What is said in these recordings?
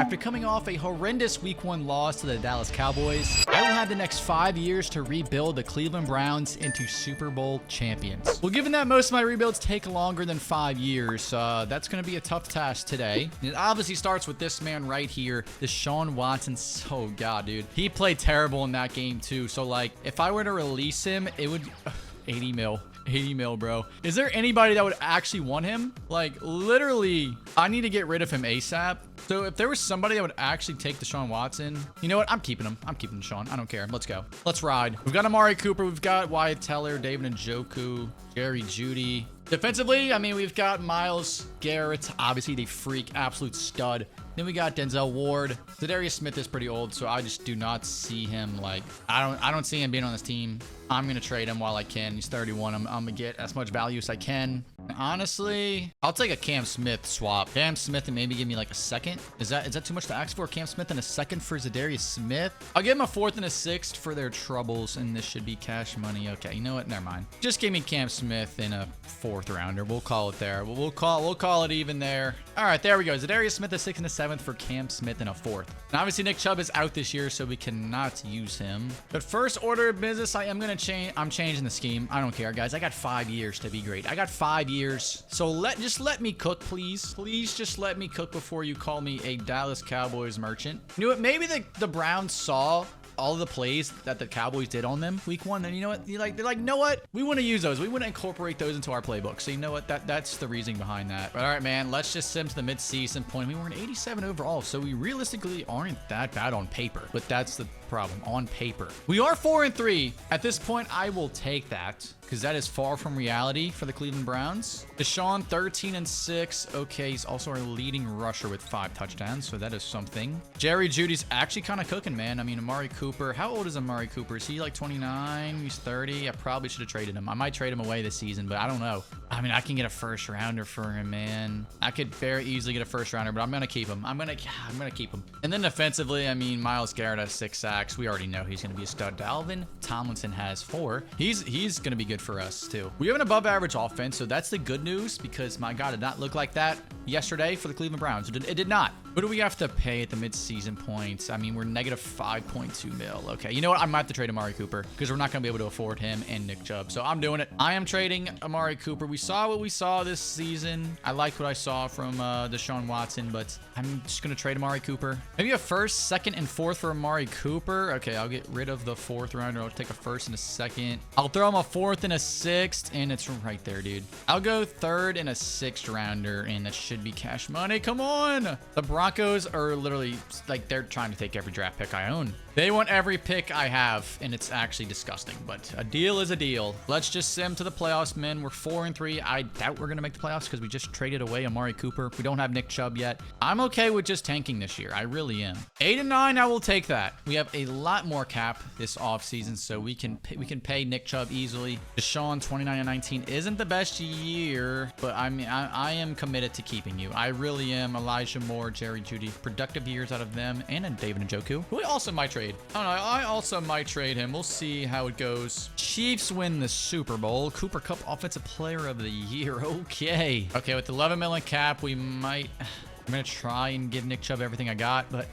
After coming off a horrendous Week 1 loss to the Dallas Cowboys, I will have the next 5 years to rebuild the Cleveland Browns into Super Bowl champions. Well, given that most of my rebuilds take longer than 5 years, that's going to be a tough task today. It obviously starts with this man right here, Deshaun Watson. Oh, God, dude. He played terrible in that game, too. So, like, if I were to release him, it would... 80 mil. 80 mil, bro. Is there anybody that would actually want him? Like, literally, I need to get rid of him ASAP. So if there was somebody that would actually take Deshaun Watson, you know what? I'm keeping him. I'm keeping Deshaun. I don't care. Let's go. Let's ride. We've got Amari Cooper. We've got Wyatt Teller, David Njoku, Jerry Jeudy. Defensively, I mean, we've got Myles Garrett, obviously the freak, absolute stud. Then we got Denzel Ward. Zadarius Smith is pretty old, so I just do not see him, like, I don't see him being on this team. I'm going to trade him while I can. He's 31. I'm going to get as much value as I can. Honestly, I'll take a Cam Smith swap. Cam Smith and maybe give me like a second. Is that too much to ask for? Cam Smith and a second for Zadarius Smith? I'll give him a fourth and a sixth for their troubles, and this should be cash money. Okay, you know what? Never mind. Just give me Cam Smith in a fourth rounder. We'll call it there. We'll call it even there. All right, there we go. Zadarius Smith a sixth and a seventh for Cam Smith and a fourth. And obviously Nick Chubb is out this year, so we cannot use him. But first order of business, I am going to change. I'm changing the scheme. I don't care, guys. I got 5 years to be great. I got 5 years. So just let me cook, please. Please just let me cook before you call me a Dallas Cowboys merchant. You know what? Maybe the Browns saw all of the plays that the Cowboys did on them Week 1. And you know what? They're like, you know what? We want to use those. We want to incorporate those into our playbook. So you know what? That's the reasoning behind that. But all right, man, let's just sim to the mid-season point. I mean, we're an 87 overall, so we realistically aren't that bad on paper. But that's the problem. On paper, we are 4-3. At this point, I will take that, because that is far from reality for the Cleveland Browns. Deshaun, 13-6. Okay, he's also our leading rusher with 5 touchdowns, so that is something. Jerry Jeudy's actually kind of cooking, man. I mean, Amari Cooper. How old is Amari Cooper? Is he like 29? He's 30. I probably should have traded him. I might trade him away this season, but I don't know. I mean, I can get a first rounder for him, man. I could very easily get a first rounder, but I'm gonna keep him. I'm gonna keep him. And then defensively, I mean, Myles Garrett has 6 sacks. We already know he's gonna be a stud. Dalvin Tomlinson has 4. He's gonna be good for us too. We have an above average offense, so that's the good news, because my God, it did not look like that yesterday for the Cleveland Browns. It did not. What do we have to pay at the mid-season points? I mean, we're negative 5.2 mil. Okay, you know what? I might have to trade Amari Cooper, because we're not going to be able to afford him and Nick Chubb. So I'm doing it. I am trading Amari Cooper. We saw what we saw this season. I liked what I saw from Deshaun Watson, but I'm just going to trade Amari Cooper. Maybe a first, second, and fourth for Amari Cooper. Okay, I'll get rid of the fourth rounder. I'll take a first and a second. I'll throw him a fourth and a sixth, and it's right there, dude. I'll go third and a sixth rounder, and that should be cash money. Come on. The Broncos are literally, like, they're trying to take every draft pick I own. They want every pick I have, and it's actually disgusting, but a deal is a deal. Let's just sim to the playoffs, men. We're 4-3. I doubt we're going to make the playoffs because we just traded away Amari Cooper. We don't have Nick Chubb yet. I'm okay with just tanking this year. I really am. 8-9, I will take that. We have a lot more cap this offseason, so we can pay Nick Chubb easily. Deshaun, 29-19 isn't the best year, but I mean, I am committed to keeping you. I really am. Elijah Moore, Jerry Jeudy, productive years out of them, and a David Njoku, who I also might trade. I don't know. I also might trade him. We'll see how it goes. Chiefs win the Super Bowl. Cooper Kupp, Offensive Player of the Year. Okay. Okay, with 11 million cap, we might... I'm going to try and give Nick Chubb everything I got, but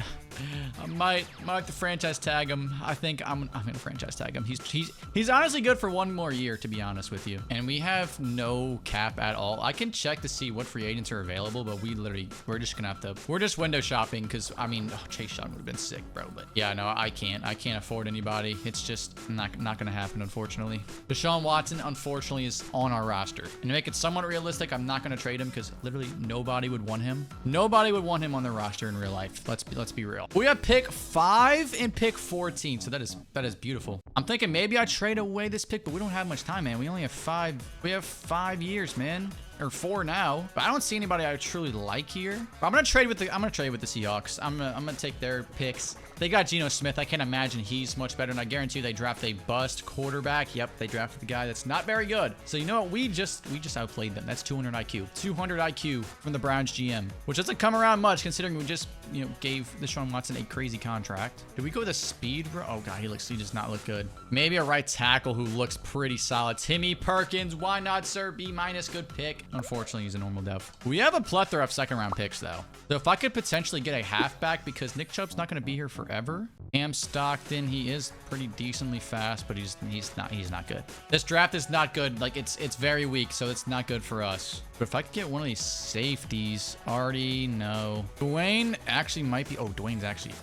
I might have to franchise tag him. I think I'm going to franchise tag him. He's honestly good for one more year, to be honest with you. And we have no cap at all. I can check to see what free agents are available, but we're just going to have to, we're just window shopping, because, I mean, Chase Young would have been sick, bro. But yeah, no, I can't afford anybody. It's just not going to happen, unfortunately. Deshaun Watson, unfortunately, is on our roster. And to make it somewhat realistic, I'm not going to trade him, because literally nobody would want him. Nobody would want him on their roster in real life. Let's be real. We have pick 5 and pick 14, so that is beautiful. I'm thinking maybe I trade away this pick, but we don't have much time, man. We only have 5. We have 5 years, man. Or 4 now, but I don't see anybody I truly like here. But I'm gonna trade with the Seahawks. I'm gonna take their picks. They got Geno Smith. I can't imagine he's much better, and I guarantee you they draft a bust quarterback. Yep, they drafted the guy that's not very good. So you know what? We just outplayed them. That's 200 IQ. 200 IQ from the Browns GM, which doesn't come around much considering we just gave Deshaun Watson a crazy contract. Did we go with a speed, bro? Oh God, he does not look good. Maybe a right tackle who looks pretty solid. Timmy Perkins. Why not, sir? B-, good pick. Unfortunately, he's a normal dev. We have a plethora of second round picks though. So if I could potentially get a halfback, because Nick Chubb's not going to be here forever. Cam Stockton, he is pretty decently fast, but he's not good. This draft is not good. Like it's very weak, so it's not good for us. But if I could get one of these safeties, already no. Dwayne actually might be. Oh, Dwayne's actually.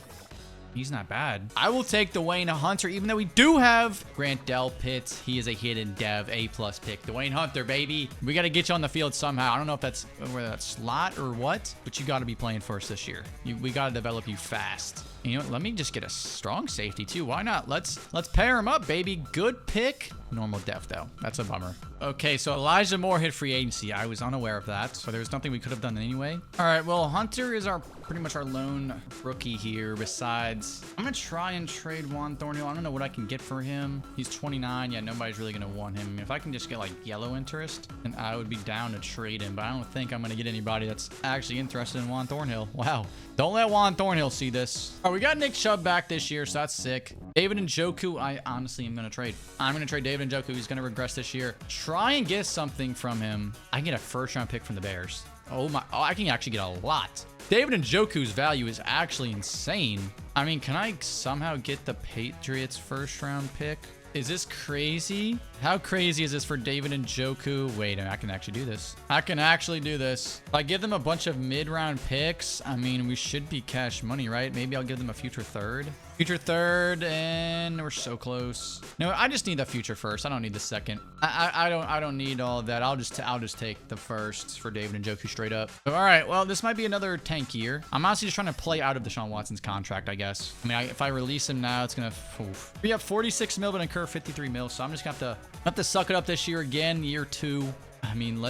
He's not bad. I will take Dwayne Hunter, even though we do have Grant Delpit. He is a hidden dev, A+ pick. Dwayne Hunter, baby. We got to get you on the field somehow. I don't know if that's whether that's slot or what, but you got to be playing for us this year. We got to develop you fast. And you know what? Let me just get a strong safety too. Why not? Let's pair him up, baby. Good pick. Normal def though. That's a bummer. Okay, so Elijah Moore hit free agency. I was unaware of that, so there's nothing we could have done anyway. All right, well, Hunter is pretty much our lone rookie here. Besides, I'm gonna try and trade Juan Thornhill. I don't know what I can get for him. He's 29. Yeah, nobody's really gonna want him. I mean, if I can just get like yellow interest, then I would be down to trade him. But I don't think I'm gonna get anybody that's actually interested in Juan Thornhill. Wow. Don't let Juan Thornhill see this. All right, we got Nick Chubb back this year, so that's sick. David Njoku, I honestly am going to trade. I'm going to trade David Njoku. He's going to regress this year. Try and get something from him. I can get a first-round pick from the Bears. Oh, my. Oh, I can actually get a lot. David Njoku's value is actually insane. I mean, can I somehow get the Patriots first-round pick? Is this crazy? How crazy is this for David Njoku? Wait, I can actually do this. I can actually do this. If I give them a bunch of mid-round picks, I mean, we should be cash money, right? Maybe I'll give them a future third. Future third, and we're so close. No, I just need the future first. I don't need the second. I don't need all of that. I'll just take the first for David Njoku straight up. So, all right, well, this might be another tank year. I'm honestly just trying to play out of Deshaun Watson's contract, I guess. I mean, if I release him now, it's gonna. Oof. We have 46 mil, but incur 53 mil. So I'm just gonna have to suck it up this year again, year 2. I mean,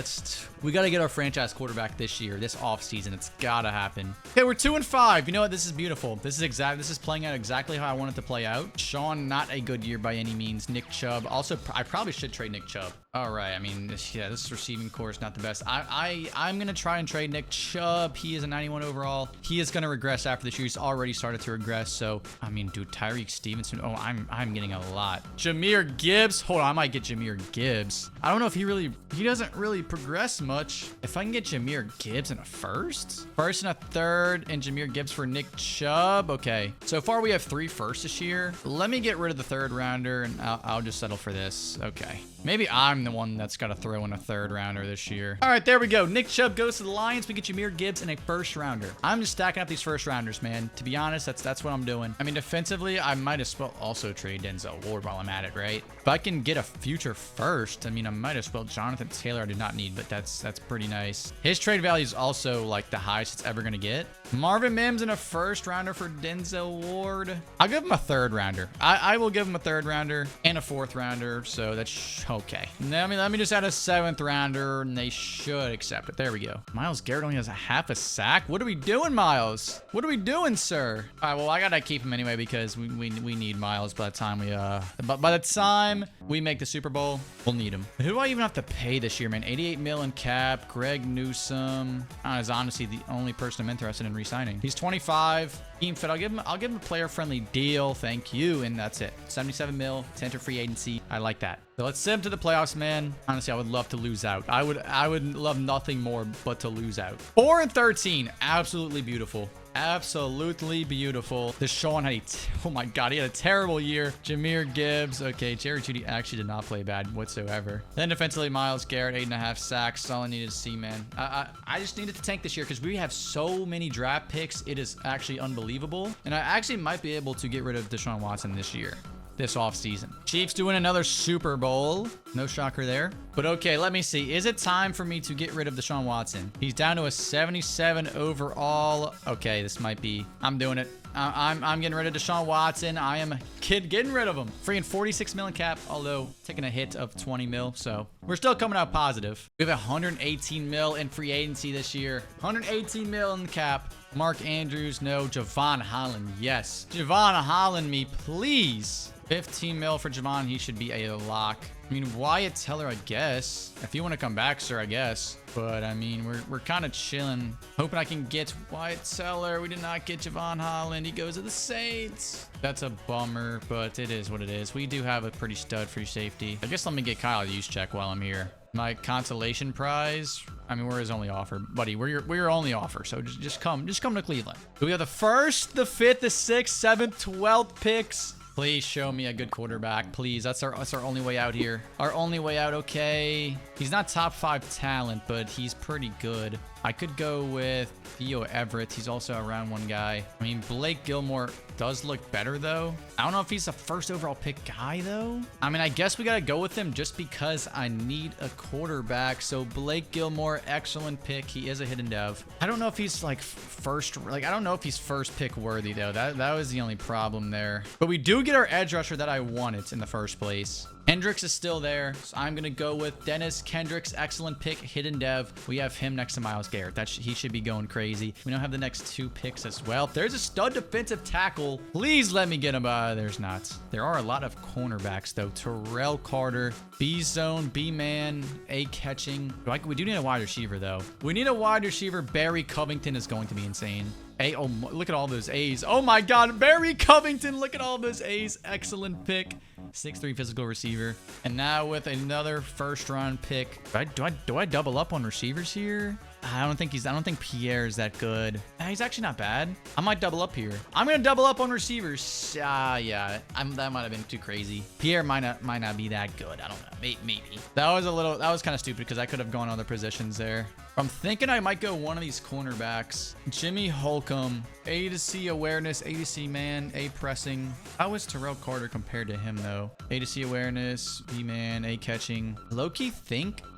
we got to get our franchise quarterback this year, this offseason. It's got to happen. Okay, we're 2-5. You know what? This is beautiful. This is playing out exactly how I want it to play out. Sean, not a good year by any means. Nick Chubb. Also, I probably should trade Nick Chubb. All right. I mean, this receiving core is not the best. I'm going to try and trade Nick Chubb. He is a 91 overall. He is going to regress after this year. He's already started to regress. So, I mean, dude, Tyreek Stevenson. Oh, I'm getting a lot. Jahmyr Gibbs. Hold on. I might get Jahmyr Gibbs. I don't know if he doesn't really progress much. If I can get Jahmyr Gibbs in a first and a third, and Jahmyr Gibbs for Nick Chubb. Okay. So far, we have 3 firsts this year. Let me get rid of the third rounder, and I'll just settle for this. Okay. Maybe I'm the one that's got to throw in a third rounder this year. All right, there we go. Nick Chubb goes to the Lions. We get Jahmyr Gibbs and a first rounder. I'm just stacking up these first rounders, man. To be honest, that's what I'm doing. I mean, defensively, I might as well also trade Denzel Ward while I'm at it, right? If I can get a future first, I mean, I might as well. Jonathan Taylor I do not need, but that's pretty nice. His trade value is also like the highest it's ever going to get. Marvin Mims and a first rounder for Denzel Ward. I'll give him a third rounder. I will give him a third rounder and a fourth rounder. So that's okay. Let me just add a 7th rounder and they should accept it. There we go. Myles Garrett only has a half a sack. What are we doing, Myles? What are we doing, sir? All right, well, I got to keep him anyway because we need Myles by the time we make the Super Bowl, we'll need him. Who do I even have to pay this year, man? 88 mil in cap. Greg Newsome is honestly the only person I'm interested in re-signing. He's 25. Team fit. I'll give him a player-friendly deal. Thank you, and that's it. 77 mil. To enter free agency. I like that. So let's send him to the playoffs, man. Honestly, I would love to lose out. I would love nothing more but to lose out. 4-13. Absolutely beautiful. Absolutely beautiful. Deshaun had oh my God, he had a terrible year. Jahmyr Gibbs. Okay, Jerry Jeudy actually did not play bad whatsoever. Then defensively, Myles Garrett, 8.5 sacks. That's all I needed to see, man. I just needed to tank this year because we have so many draft picks. It is actually unbelievable. And I actually might be able to get rid of Deshaun Watson this year. This offseason. Chiefs doing another Super Bowl. No shocker there. But okay, let me see. Is it time for me to get rid of Deshaun Watson? He's down to a 77 overall. Okay, this might be. I'm doing it. I'm getting rid of Deshaun Watson. I am getting rid of him. Freeing 46 million cap, although taking a hit of 20 mil. So we're still coming out positive. We have 118 mil in free agency this year. 118 mil in the cap. Mark Andrews, no. Javon Holland, yes. Javon Holland, me, please. 15 mil for Javon. He should be a lock. I mean, Wyatt Teller, I guess. If you want to come back, sir, I guess. But, I mean, we're kind of chilling. Hoping I can get Wyatt Teller. We did not get Javon Holland. He goes to the Saints. That's a bummer, but it is what it is. We do have a pretty stud free safety. I guess let me get Kyle Juszczyk while I'm here. My consolation prize. I mean, we're his only offer, buddy. We're your only offer. So just come to Cleveland. So we have the 1st, the 5th, the 6th, 7th, 12th picks. Please show me a good quarterback, please. That's our only way out here. Our only way out. Okay, he's not top 5 talent, but he's pretty good. I could go with Theo Everett. He's also a round 1 guy. I mean, Blake Gilmore does look better, though. I don't know if he's a 1st overall pick guy, though. I mean, I guess we got to go with him just because I need a quarterback. So Blake Gilmore, excellent pick. He is a hidden dev. I don't know if he's like I don't know if he's 1st pick worthy, though. That was the only problem there. But we do get our edge rusher that I wanted in the first place. Hendricks is still there, so I'm going to go with Dennis Kendricks. Excellent pick, hidden dev. We have him next to Myles Garrett. He should be going crazy. We now have the next 2 picks as well. There's a stud defensive tackle. Please let me get him. There's not. There are a lot of cornerbacks, though. Terrell Carter, B-zone, B-man, A-catching. We do need a wide receiver, though. We need a wide receiver. Barry Covington is going to be insane. Oh, look at all those A's. Oh, my God. Barry Covington. Look at all those A's. Excellent pick. 6'3" physical receiver. And now with another 1st round pick. Do I double up on receivers here? I don't think Pierre is that good. He's actually not bad. I might double up here. I'm gonna double up on receivers. Yeah, that might have been too crazy. Pierre might not be that good. I don't know. Maybe. That was kind of stupid because I could have gone other positions there. I'm thinking I might go one of these cornerbacks. Jimmy Holcomb, A to C awareness, A to C man, A pressing. How is Terrell Carter compared to him though? A to C awareness, B man, A catching. Low-key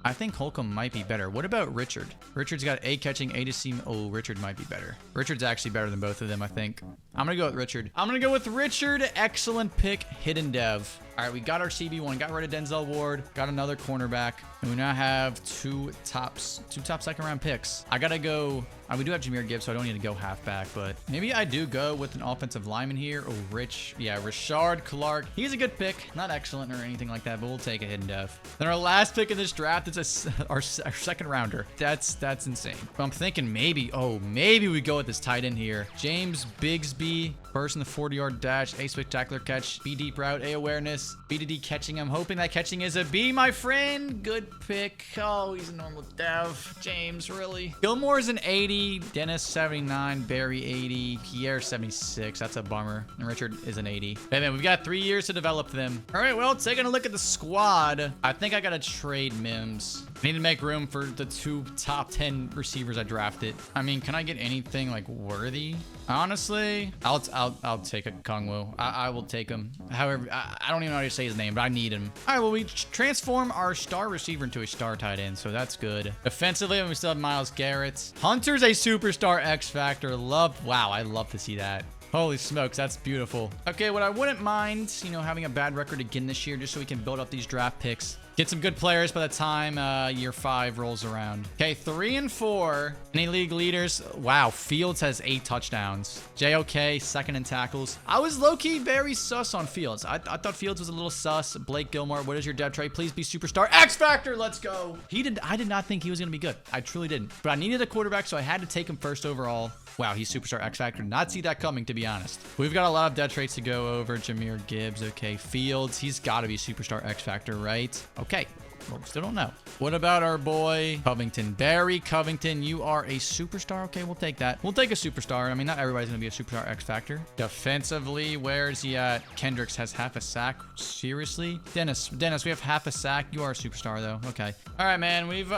I think Holcomb might be better. What about Richard? Richard's got A catching, A to C. Oh, Richard might be better. Richard's actually better than both of them, I think. I'm gonna go with Richard. Excellent pick, hidden dev. All right, we got our CB1, got rid of Denzel Ward, got another cornerback, and we now have two top 2nd round picks. I gotta go. We do have Jahmyr Gibbs, so I don't need to go halfback, but maybe I do go with an offensive lineman here. Oh, Rashard Clark. He's a good pick. Not excellent or anything like that, but we'll take a hidden dev. Then our last pick in this draft is our 2nd rounder. That's insane. But I'm thinking maybe we go with this tight end here. James Bigsby, first in the 40-yard dash, A spectacular catch, B deep route, A awareness, B to D catching. I'm hoping that catching is a B, my friend. Good pick. Oh, he's a normal dev. James, really? Gilmore's an 80. Dennis 79, Barry 80, Pierre 76. That's a bummer. And Richard is an 80. Hey man, we've got 3 years to develop them. All right, well, taking a look at the squad, I think I gotta trade Mims. I need to make room for the 2 top 10 receivers I drafted. I mean, can I get anything like worthy? Honestly, I'll take a Kongwu. I will take him. However, I don't even know how to say his name, but I need him. All right, well, we transform our star receiver into a star tight end, so that's good. Offensively, we still have Myles Garrett. Hunter's a superstar X Factor. Wow, I love to see that. Holy smokes, that's beautiful. Okay, what I wouldn't mind, having a bad record again this year, just so we can build up these draft picks. Get some good players by the time year 5 rolls around. Okay, 3 and 4. Any league leaders? Wow, Fields has 8 touchdowns. JOK, 2nd in tackles. I was low-key very sus on Fields. I thought Fields was a little sus. Blake Gilmore, what is your depth trade? Please be superstar. X Factor, let's go. I did not think he was going to be good. I truly didn't. But I needed a quarterback, so I had to take him 1st overall. Wow, he's superstar X Factor. Did not see that coming, to be honest. We've got a lot of depth traits to go over. Jahmyr Gibbs, okay. Fields, he's got to be superstar X Factor, right? Okay. Well, we still don't know. What about our boy Covington? Barry Covington, you are a superstar. Okay, we'll take that. We'll take a superstar. I mean, not everybody's going to be a superstar X Factor. Defensively, where is he at? Kendricks has half a sack. Seriously? Dennis, we have half a sack. You are a superstar, though. Okay. All right, man. We've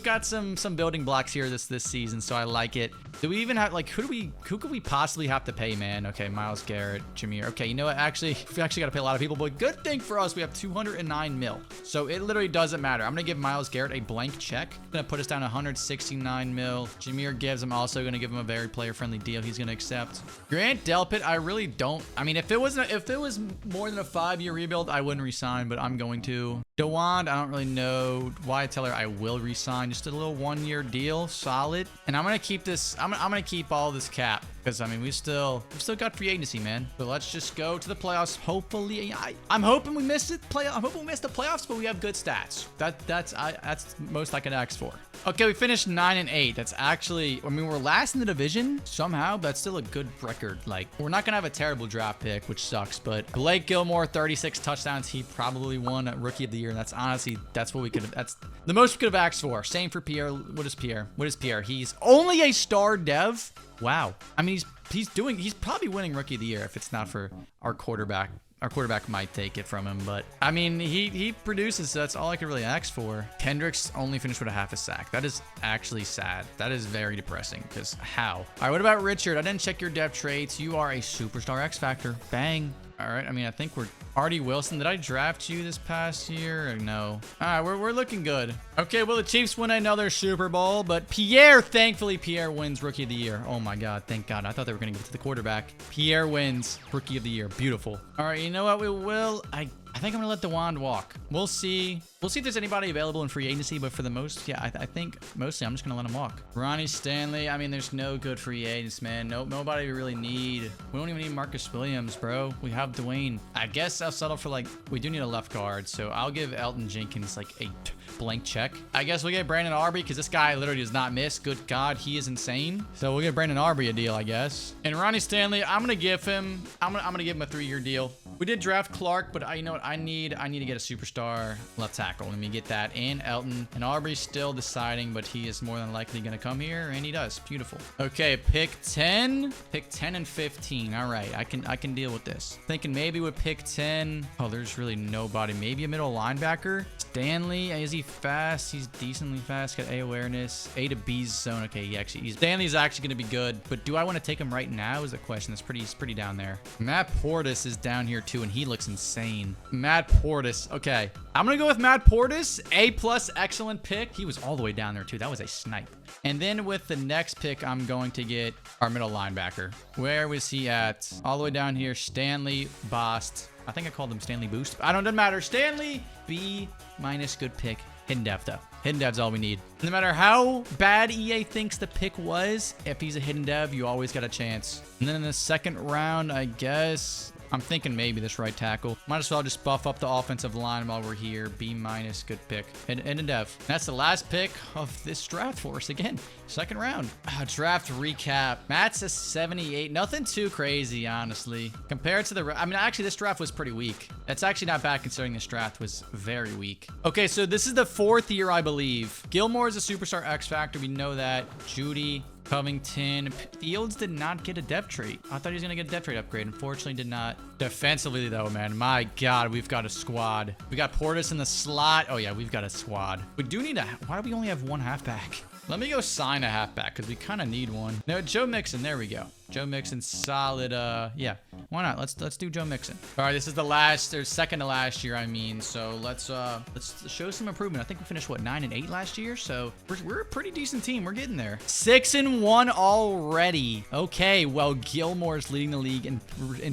got some building blocks here this season, so I like it. Do we even have, who could we possibly have to pay, man? Okay, Myles Garrett, Jahmyr. Okay, you know what? Actually, we actually got to pay a lot of people, but good thing for us, we have 209 mil. So it literally doesn't matter. I'm going to give Myles Garrett a blank check. Going to put us down 169 mil. Jahmyr Gibbs, I'm also going to give him a very player-friendly deal he's going to accept. Grant Delpit, I really don't. I mean, if it was more than a 5-year rebuild, I wouldn't resign, but I'm going to. DeWand, I don't really know. Wyatt Teller, I will resign. Just a little 1-year deal. Solid. And I'm going to keep this. I'm going to keep all this cap. Because, I mean, we've still got free agency, man. So let's just go to the playoffs. Hopefully, I'm hoping we miss it. I'm hoping we miss the playoffs, but we have good stats. stats. That's most I could ask for. Okay, we finished 9 and 8. That's actually, I mean, we're last in the division somehow, but that's still a good record. Like, we're not gonna have a terrible draft pick, which sucks. But Blake Gilmore, 36 touchdowns. He probably won Rookie of the Year. And that's honestly, that's what we could have. That's the most we could have asked for. Same for Pierre. What is Pierre? What is Pierre? He's only a star dev. Wow. I mean, he's probably winning Rookie of the Year if it's not for our quarterback. Our quarterback might take it from him, but I mean, he produces, so that's all I could really ask for. Kendricks only finished with a half a sack. That is actually sad. That is very depressing, because how? All right, what about Richard? I didn't check your depth traits. You are a superstar X Factor. Bang. All right, I mean, I think we're Artie Wilson. Did I draft you this past year? Or no. All right, we're looking good. Okay, well, the Chiefs win another Super Bowl, but thankfully, Pierre wins Rookie of the Year. Oh my God, thank God. I thought they were going to give it to the quarterback. Pierre wins Rookie of the Year. Beautiful. All right, you know what? I think I'm gonna let DeWand walk. We'll see. We'll see if there's anybody available in free agency, but for the most, yeah, I think mostly I'm just gonna let him walk. Ronnie Stanley. I mean, there's no good free agents, man. Nobody we really need. We don't even need Marcus Williams, bro. We have Dwayne. I guess I'll settle for like, we do need a left guard, so I'll give Elton Jenkins like a blank check. I guess we'll get Brandon Aubrey because this guy literally does not miss. Good God, he is insane. So we'll give Brandon Aubrey a deal, I guess. And Ronnie Stanley, I'm gonna give him a 3-year deal. We did draft Clark, but you know what? I need to get a superstar left tackle. Let me get that and Elton. And Aubrey's still deciding, but he is more than likely gonna come here, and he does. Beautiful. Okay, pick 10 and 15. All right, I can deal with this. Thinking maybe with pick 10. Oh, there's really nobody. Maybe a middle linebacker. Stanley, is he fast? He's decently fast. Got A awareness. A to B zone. Okay, Stanley's actually gonna be good, but do I want to take him right now is a question. That's pretty down there. Matt Portis is down here too, and he looks insane. Matt Portis. Okay, I'm gonna go with Matt Portis. A+, excellent pick. He was all the way down there too. That was a snipe. And then with the next pick, I'm going to get our middle linebacker. Where was he at? All the way down here. Stanley Bost. I think I called him Stanley Boost. Doesn't matter. Stanley B-, good pick. Hidden dev though. Hidden dev's all we need. No matter how bad EA thinks the pick was, if he's a hidden dev, you always got a chance. And then in the second round, I guess I'm thinking maybe this right tackle. Might as well just buff up the offensive line while we're here. B-, good pick. Hidden dev. That's the last pick of this draft for us again. Second round. Draft recap. Matt's a 78. Nothing too crazy, honestly. Compared to the... I mean, actually, this draft was pretty weak. That's actually not bad considering this draft was very weak. Okay, so this is the 4th year, I believe. Gilmore is a superstar X Factor. We know that. Judy... Covington. Fields did not get a depth trait. I thought he was going to get a depth trait upgrade. Unfortunately, did not. Defensively, though, man. My God, we've got a squad. We got Portis in the slot. Oh, yeah, we've got a squad. We do need a... Why do we only have one halfback? Let me go sign a halfback because we kind of need one. No, Joe Mixon. There we go. Joe Mixon, solid. Yeah, why not? Let's do Joe Mixon. All right, this is the last or second to last year, I mean. So let's show some improvement. I think we finished what, 9 and 8 last year. So we're a pretty decent team. We're getting there. 6 and 1 already. Okay, well, Gilmore's leading the league in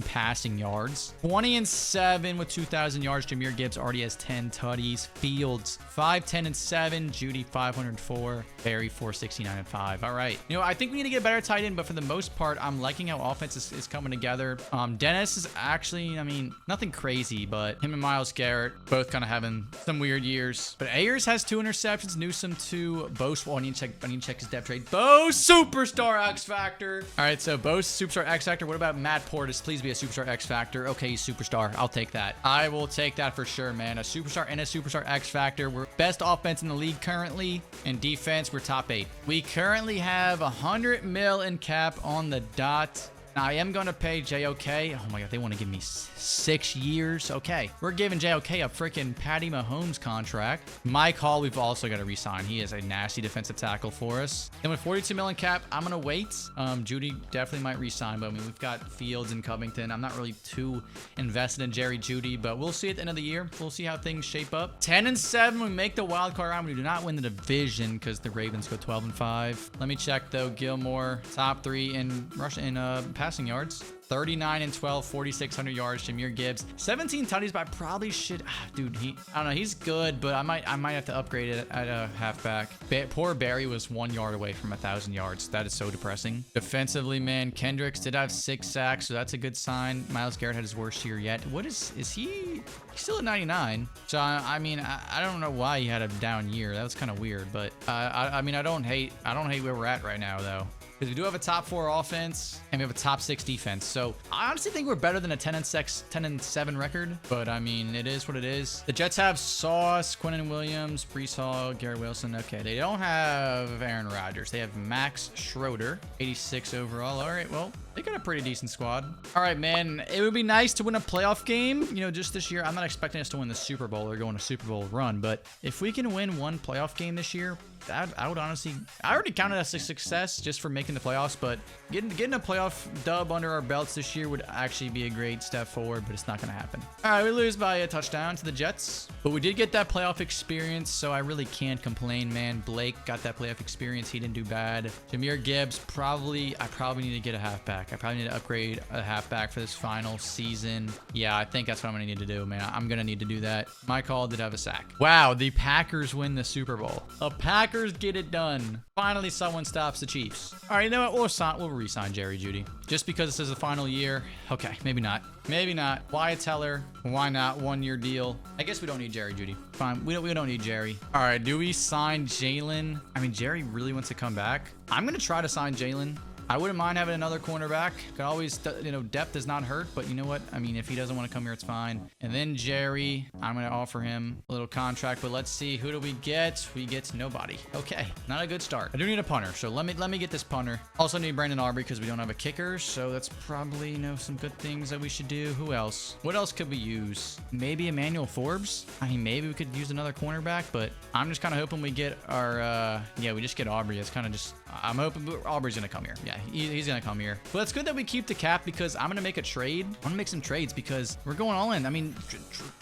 passing yards. 20 and 7 with 2,000 yards. Jahmyr Gibbs already has 10 tutties. Fields 5, 10 and 7. Judy 504. Barry 469 and 5. All right. You know, I think we need to get a better tight end, but for the most part, I'm liking how offense is coming together. Dennis is actually, I mean, nothing crazy, but him and Myles Garrett both kind of having some weird years. But Ayers has 2 interceptions, Newsome 2, Bose. Well, I need to check his depth trade. Bose, superstar X Factor. All right, so Bose, superstar X Factor. What about Matt Portis? Please be a superstar X Factor. Okay, he's superstar. I'll take that. I will take that for sure, man. A superstar and a superstar X Factor. We're best offense in the league currently. And defense, we're top 8. We currently have 100 mil in cap on the dot. Now, I am going to pay JOK. Oh my God, they want to give me 6 years. Okay, we're giving JOK a freaking Patty Mahomes contract. Mike Hall, we've also got to re-sign. He is a nasty defensive tackle for us. And with 42 million cap, I'm going to wait. Judy definitely might re-sign, but I mean, we've got Fields and Covington. I'm not really too invested in Jerry Judy, but we'll see at the end of the year. We'll see how things shape up. 10 and 7, we make the wild card round. We do not win the division because the Ravens go 12 and 5. Let me check though. Gilmore, top 3 in rush and pass passing yards. 39 and 12, 4,600 yards. Jahmyr Gibbs, 17 tutties, but I probably should. Dude, I don't know. He's good, but I might have to upgrade it at a halfback. Poor Barry was 1 yard away from 1,000 yards. That is so depressing. Defensively, man, Kendricks did have 6 sacks, so that's a good sign. Myles Garrett had his worst year yet. What is he? He's still at 99. So I mean, I don't know why he had a down year. That was kind of weird, but I mean, I don't hate where we're at right now though. Because we do have a top 4 offense and we have a top 6 defense. So I honestly think we're better than a 10-7 record. But I mean, it is what it is. The Jets have Sauce, Quinnen Williams, Breece Hall, Garrett Wilson. Okay, they don't have Aaron Rodgers. They have Max Schroeder, 86 overall. All right, well, they got a pretty decent squad. All right, man. It would be nice to win a playoff game, you know, just this year. I'm not expecting us to win the Super Bowl or go on a Super Bowl run. But if we can win one playoff game this year, I would honestly, I already counted as a success just for making the playoffs, but getting a playoff dub under our belts this year would actually be a great step forward, but it's not going to happen. All right, we lose by a touchdown to the Jets, but we did get that playoff experience, so I really can't complain, man. Blake got that playoff experience. He didn't do bad. Jahmyr Gibbs, I probably need to get a halfback. I probably need to upgrade a halfback for this final season. Yeah, I think that's what I'm going to need to do, man. I'm going to need to do that. My call did have a sack. Wow, the Packers win the Super Bowl. The Packers get it done. Finally, someone stops the Chiefs. All right, you know what? We'll re-sign Jerry Jeudy. Just because this is the final year. Okay, maybe not. Maybe not. Wyatt Teller. Why not? 1 year deal. I guess we don't need Jerry Jeudy. Fine. We don't need Jerry. All right, do we sign Jalen? I mean, Jerry really wants to come back. I'm going to try to sign Jalen. I wouldn't mind having another cornerback. Could always, you know, depth does not hurt, but you know what? I mean, if he doesn't want to come here, it's fine. And then Jerry, I'm going to offer him a little contract, but let's see. Who do we get? We get nobody. Okay, not a good start. I do need a punter, so let me get this punter. Also need Brandon Aubrey because we don't have a kicker, so that's probably, you know, some good things that we should do. Who else? What else could we use? Maybe Emmanuel Forbes? I mean, maybe we could use another cornerback, but I'm just kind of hoping we get our, yeah, we just get Aubrey. It's kind of just, I'm hoping Aubrey's going to come here. Yeah, he's going to come here. But it's good that we keep the cap because I'm going to make a trade. I want to make some trades because we're going all in. I mean,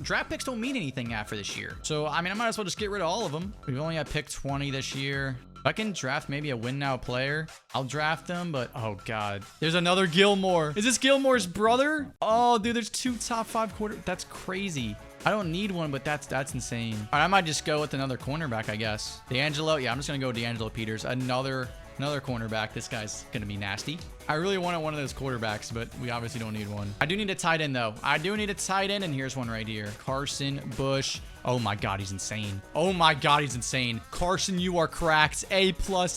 draft picks don't mean anything after this year. So, I mean, I might as well just get rid of all of them. We've only had pick 20 this year. If I can draft maybe a win now player, I'll draft them, but oh God. There's another Gilmore. Is this Gilmore's brother? Oh, dude, there's 2 top 5 quarter. That's crazy. I don't need one, but that's insane. All right, I might just go with another cornerback, I guess. D'Angelo. Yeah, I'm just going to go with D'Angelo Peters. Another cornerback. This guy's going to be nasty. I really wanted one of those quarterbacks, but we obviously don't need one. I do need a tight end, though. I do need a tight end, and here's one right here. Carson Bush. Oh, my God, he's insane. Oh, my God, he's insane. Carson, you are cracked. A+,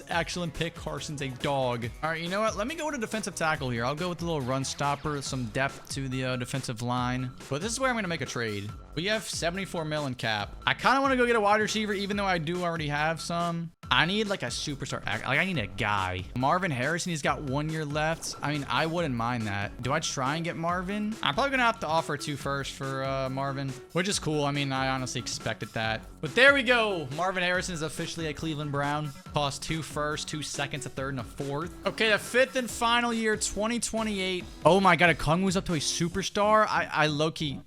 excellent pick. Carson's a dog. All right, you know what? Let me go with a defensive tackle here. I'll go with a little run stopper, some depth to the defensive line. But this is where I'm going to make a trade. We have 74 mil in cap. I kind of want to go get a wide receiver, even though I do already have some. I need like a superstar. Like I need a guy. Marvin Harrison, he's got 1 year left. I mean, I wouldn't mind that. Do I try and get Marvin? I'm probably going to have to offer 2 firsts for Marvin, which is cool. I mean, I honestly expected that. But there we go. Marvin Harrison is officially a Cleveland Brown. Cost 2 firsts, 2 seconds, a third, and a fourth. Okay, the 5th and final year, 2028. Oh my God, Okongwu's up to a superstar. I low-key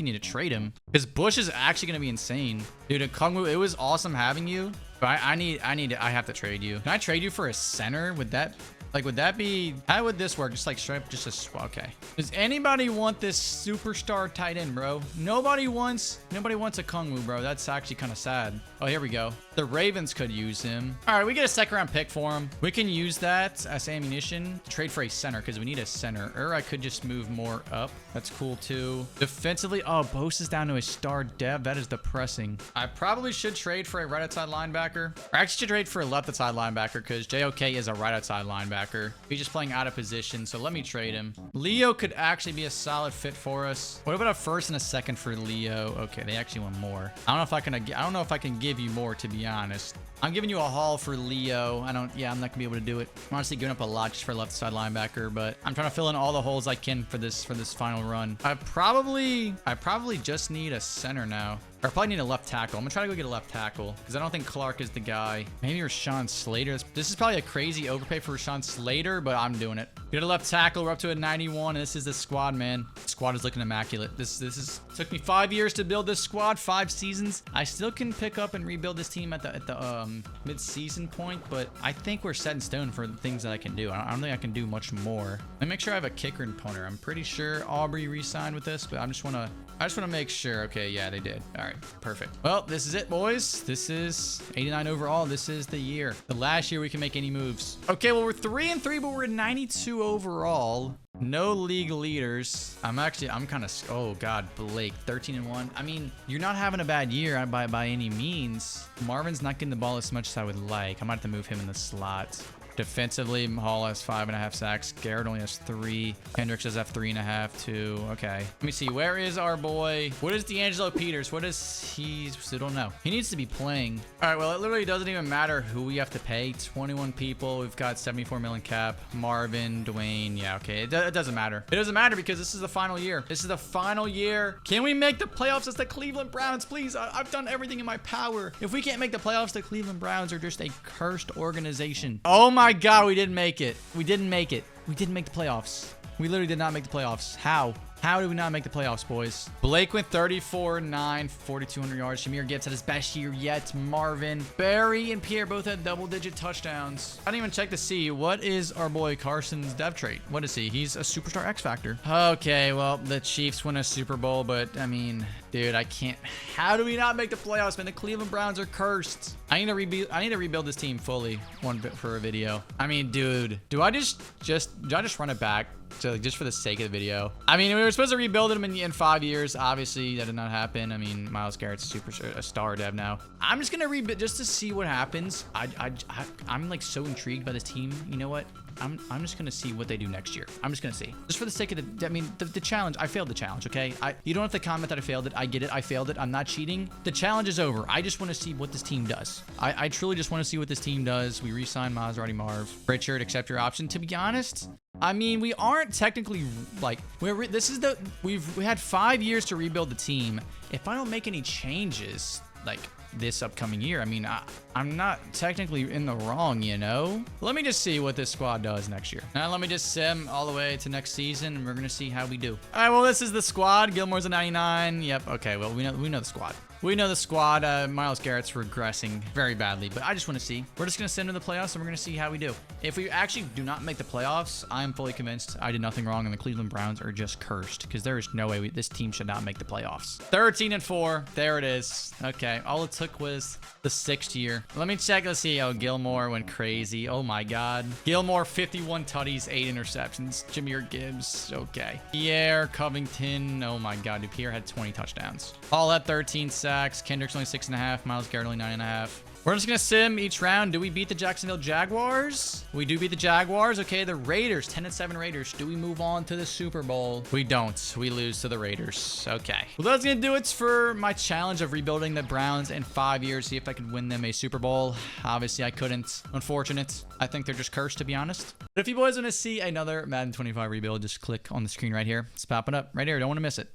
need to trade him because Bush is actually going to be insane. Dude, Okongwu, it was awesome having you, but I have to trade you. Can I trade you for a center? Would that be, how would this work? Just like straight up, just a swap. Okay. Does anybody want this superstar tight end, bro? Nobody wants Okongwu, bro. That's actually kind of sad. Oh, here we go. The Ravens could use him. All right, we get a 2nd round pick for him. We can use that as ammunition to trade for a center because we need a center. Or I could just move more up. That's cool too. Defensively, oh, Bose is down to a star dev. That is depressing. I probably should trade for a right outside linebacker. Or I actually should trade for a left outside linebacker because JOK is a right outside linebacker. He's just playing out of position, so let me trade him. Leo could actually be a solid fit for us. What about a 1st and a 2nd for Leo? Okay, they actually want more. I don't know if I can give you more, to be honest. I'm giving you a haul for Leo. I'm not gonna be able to do it. I'm honestly giving up a lot just for left side linebacker, but I'm trying to fill in all the holes I can for this final run. I probably just need a center now. Or I probably need a left tackle. I'm gonna try to go get a left tackle because I don't think Clark is the guy. Maybe Rashawn Slater. This is probably a crazy overpay for Rashawn Slater, but I'm doing it. You're the left tackle. We're up to a 91. And this is the squad, man. The squad is looking immaculate. This is took me 5 years to build this squad, 5 seasons. I still can pick up and rebuild this team at the mid-season point, but I think we're set in stone for the things that I can do. I don't think I can do much more. Let me make sure I have a kicker and punter. I'm pretty sure Aubrey re-signed with this, but I just want to make sure. Okay, yeah, they did. All right, perfect. Well, this is it, boys. This is 89 overall. This is the year. The last year we can make any moves. Okay, well, we're 3-3, but we're 92 overall. No league leaders. I'm kind of, oh God, Blake, 13-1. I mean, you're not having a bad year by any means. Marvin's not getting the ball as much as I would like. I might have to move him in the slot. Defensively, Hall has 5.5 sacks. Garrett only has 3. Hendricks does have 3.5 too. Okay. Let me see. Where is our boy? What is D'Angelo Peters? What is he? Still don't know. He needs to be playing. All right. Well, it literally doesn't even matter who we have to pay. 21 people. We've got 74 million cap. Marvin, Dwayne. Yeah. Okay. It doesn't matter. It doesn't matter because this is the final year. This is the final year. Can we make the playoffs as the Cleveland Browns? Please. I've done everything in my power. If we can't make the playoffs, the Cleveland Browns are just a cursed organization. Oh my God, we didn't make it. We didn't make it. We didn't make the playoffs. We literally did not make the playoffs. How? How did we not make the playoffs, boys? Blake went 34-9, 4,200 yards. Shamir gets at his best year yet. Marvin, Barry, and Pierre both had double-digit touchdowns. I didn't even check to see what is our boy Carson's dev trait. What is he? He's a superstar X Factor. Okay, well, the Chiefs win a Super Bowl, but I mean, dude, I can't. How do we not make the playoffs, man? The Cleveland Browns are cursed. I need to rebuild this team fully. One bit for a video. I mean, dude, do I just run it back? So just for the sake of the video. I mean, we were supposed to rebuild him in 5 years. Obviously, that did not happen. I mean, Myles Garrett's a star dev now. I'm just gonna rebuild just to see what happens. I'm like so intrigued by this team. You know what? I'm just gonna see what they do next year. I'm just gonna see. Just for the sake of the challenge. I failed the challenge, okay? You don't have to comment that I failed it. I get it. I failed it. I'm not cheating. The challenge is over. I just want to see what this team does. I truly just want to see what this team does. We re-signed Maserati Marv. Richard, accept your option. To be honest, I mean, we aren't technically like we had 5 years to rebuild the team. If I don't make any changes, like this upcoming year, I mean, I'm not technically in the wrong, you know? Let me just see what this squad does next year. Now, let me just sim all the way to next season, and we're going to see how we do. All right, well, this is the squad. Gilmore's a 99. Yep, okay, well, we know the squad. We know the squad. Myles Garrett's regressing very badly, but I just want to see. We're just going to send him to the playoffs, and we're going to see how we do. If we actually do not make the playoffs, I'm fully convinced I did nothing wrong, and the Cleveland Browns are just cursed, because there is no way this team should not make the playoffs. 13-4. There it is. Okay, all it took was the 6th year. Let me check. Let's see. Oh, Gilmore went crazy. Oh, my God. Gilmore, 51 tutties, 8 interceptions. Jahmyr Gibbs. Okay. Pierre Covington. Oh, my God. Dude, Pierre had 20 touchdowns. All at 13 sacks. Kendrick's only 6.5. Myles Garrett only 9.5. We're just going to sim each round. Do we beat the Jacksonville Jaguars? We do beat the Jaguars. Okay, the Raiders, 10-7 Raiders. Do we move on to the Super Bowl? We don't. We lose to the Raiders. Okay. Well, that's going to do it for my challenge of rebuilding the Browns in 5 years. See if I could win them a Super Bowl. Obviously, I couldn't. Unfortunate. I think they're just cursed, to be honest. But if you boys want to see another Madden 25 rebuild, just click on the screen right here. It's popping up right here. Don't want to miss it.